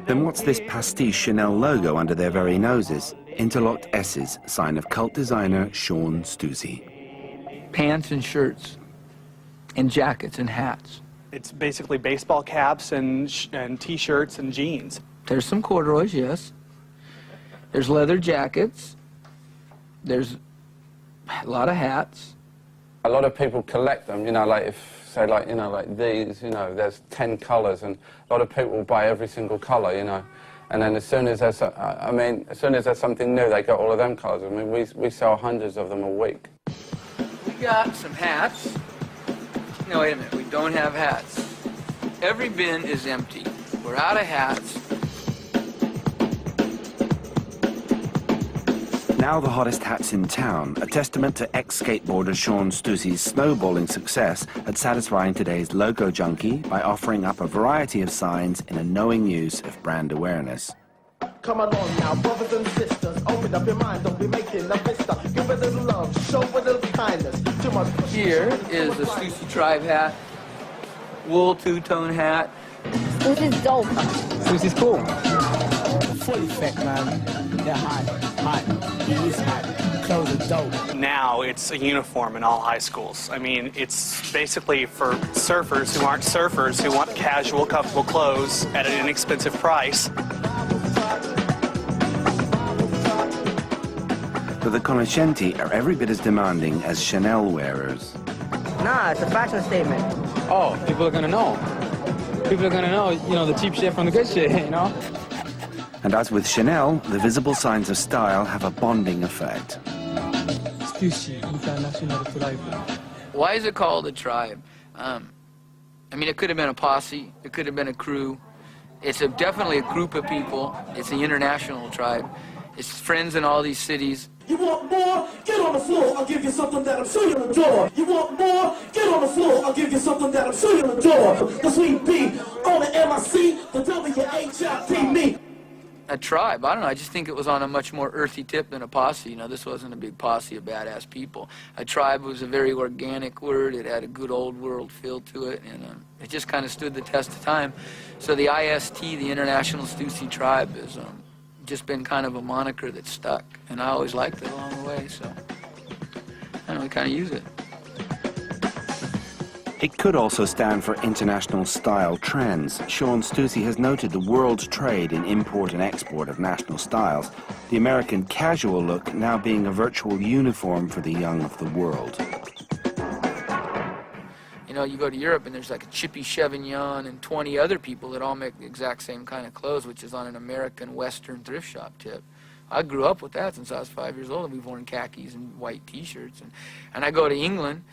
Then what's this pastiche Chanel logo under their very noses? Interlocked S's, sign of cult designer Sean Stussy. Pants and shirts, and jackets and hats. It's basically baseball caps and T-shirts and jeans. There's some corduroys, yes. There's leather jackets. There's a lot of hats. A lot of people collect them, you know, like if, say, like, you know, like these, you know, there's 10 colours, and a lot of people will buy every single colour, you know. And then as soon as there's, as soon as there's something new, they got all of them colours. I mean, we sell hundreds of them a week. We got some hats. No, wait a minute, we don't have hats. Every bin is empty. We're out of hats. Now the hottest hats in town, a testament to ex-skateboarder Sean Stussy's snowballing success at satisfying today's logo junkie by offering up a variety of signs in a knowing use of brand awareness. Come along now, brothers and sisters, open up your mind, don't be making a vista. Give a little love, show a little kindness. Too much. Here is the Stussy Tribe hat, wool two-tone hat. Stussy's dope. Stussy's cool. Full effect, man. They're hot. He's hot. Clothes are dope. Now it's a uniform in all high schools. I mean, it's basically for surfers who aren't surfers, who want casual, comfortable clothes at an inexpensive price. But the conoscenti are every bit as demanding as Chanel wearers. Nah, it's a fashion statement. Oh, people are gonna know. People are gonna know, you know, the cheap shit from the good shit, you know? And as with Chanel, the visible signs of style have a bonding effect. Stussy, international tribe. Why is it called a tribe? I mean, it could have been a posse. It could have been a crew. It's definitely a group of people. It's an international tribe. It's friends in all these cities. You want more? Get on the floor, I'll give you something that I'm sure you'll adore. You want more? Get on the floor, I'll give you something that I'm sure you'll adore. The sweet B, on the MIC, the WHIP, me. A tribe, I don't know, I just think it was on a much more earthy tip than a posse. You know, this wasn't a big posse of badass people. A tribe was a very organic word. It had a good old world feel to it, and it just kind of stood the test of time. So the IST, the International Stussy Tribe, is just been kind of a moniker that stuck, and I always liked it along the way, so I don't know, we kind of use it. It could also stand for international style trends. Sean Stussy has noted the world's trade in import and export of national styles, the American casual look now being a virtual uniform for the young of the world. You know, you go to Europe and there's like a Chippy Chevignon and 20 other people that all make the exact same kind of clothes, which is on an American Western thrift shop tip. I grew up with that since I was 5 years old, and we've worn khakis and white T-shirts. And I go to England,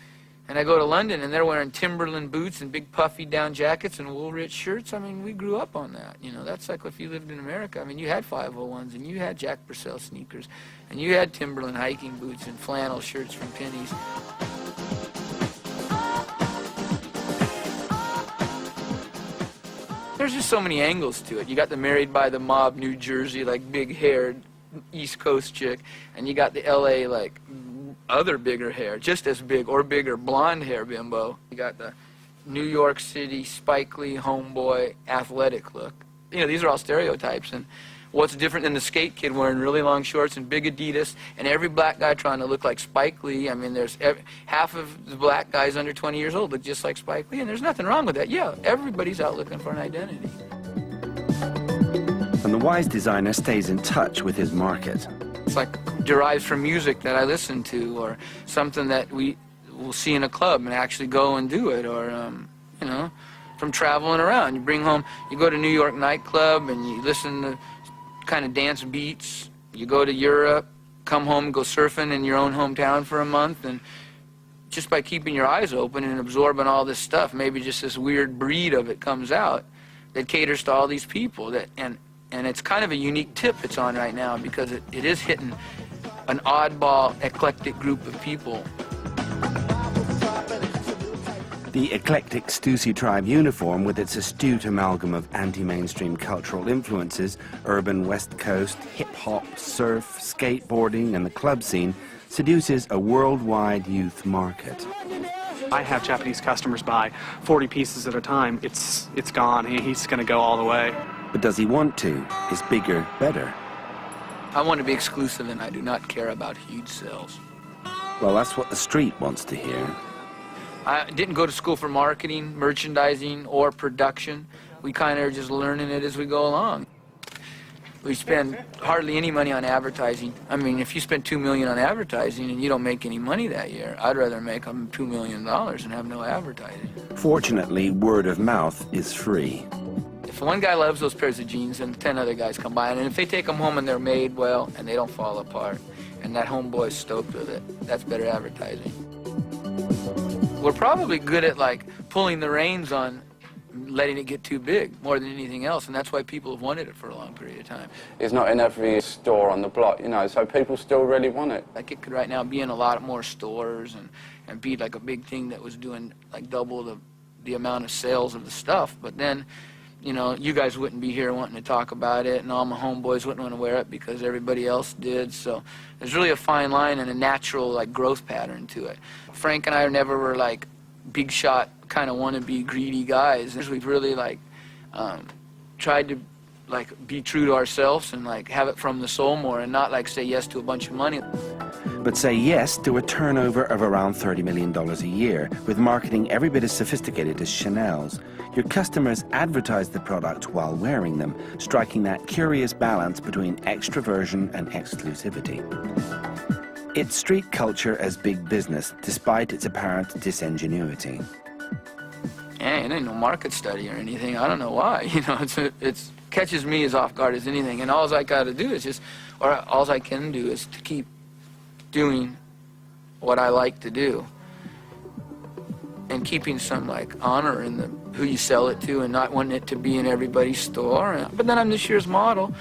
and I go to London, and they're wearing Timberland boots and big puffy down jackets and wool-rich shirts. I mean, we grew up on that. You know, that's like if you lived in America. I mean, you had 501s, and you had Jack Purcell sneakers, and you had Timberland hiking boots and flannel shirts from Penny's. There's just so many angles to it. You got the Married by the Mob, New Jersey, like big-haired East Coast chick, and you got the LA, like, other bigger hair, just as big or bigger blonde hair bimbo. You got the New York City, Spike Lee, homeboy, athletic look. You know, these are all stereotypes, and what's different than the skate kid wearing really long shorts and big Adidas, and every black guy trying to look like Spike Lee? I mean, there's half of the black guys under 20 years old look just like Spike Lee, and there's nothing wrong with that. Yeah, everybody's out looking for an identity. And the wise designer stays in touch with his market. It's like derives from music that I listen to, or something that we will see in a club and actually go and do it, or, you know, from traveling around. You bring home, you go to New York nightclub and you listen to kind of dance beats. You go to Europe, come home and go surfing in your own hometown for a month, and just by keeping your eyes open and absorbing all this stuff, maybe just this weird breed of it comes out that caters to all these people. And it's kind of a unique tip it's on right now, because it is hitting an oddball, eclectic group of people. The eclectic Stussy Tribe uniform, with its astute amalgam of anti-mainstream cultural influences, urban West Coast, hip-hop, surf, skateboarding, and the club scene, seduces a worldwide youth market. I have Japanese customers buy 40 pieces at a time. It's gone. He's going to go all the way. But does he want to? Is bigger better? I want to be exclusive, and I do not care about huge sales. Well, that's what the street wants to hear. I didn't go to school for marketing, merchandising, or production. We kind of are just learning it as we go along. We spend hardly any money on advertising. I mean, if you spend $2 million on advertising and you don't make any money that year, I'd rather make $2 million and have no advertising. Fortunately, word of mouth is free. If one guy loves those pairs of jeans, then 10 other guys come by, and if they take them home and they're made well and they don't fall apart, and that homeboy's stoked with it, that's better advertising. We're probably good at like pulling the reins on letting it get too big more than anything else, and that's why people have wanted it for a long period of time. It's not in every store on the block, you know, so people still really want it. Like it could right now be in a lot more stores and be like a big thing that was doing like double the amount of sales of the stuff, but then, you know, you guys wouldn't be here wanting to talk about it, and all my homeboys wouldn't want to wear it because everybody else did. So there's really a fine line and a natural like growth pattern to it. Frank and I never were like big shot kind of wannabe greedy guys. We've really like tried to like be true to ourselves and like have it from the soul more, and not like say yes to a bunch of money. But say yes to a turnover of around $30 million a year, with marketing every bit as sophisticated as Chanel's. Your customers advertise the product while wearing them, striking that curious balance between extroversion and exclusivity. It's street culture as big business, despite its apparent disingenuity. Yeah, it ain't no market study or anything. I don't know why. You know, it's catches me as off guard as anything. And all I got to do is all I can do is to keep doing what I like to do, and keeping some like honor in who you sell it to, and not wanting it to be in everybody's store. But then I'm this year's model,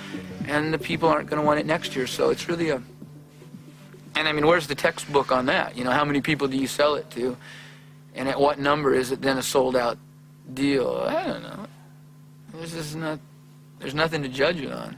and the people aren't going to want it next year. So it's really and I mean, where's the textbook on that? You know, how many people do you sell it to? And at what number is it then a sold-out deal? I don't know. There's nothing to judge it on.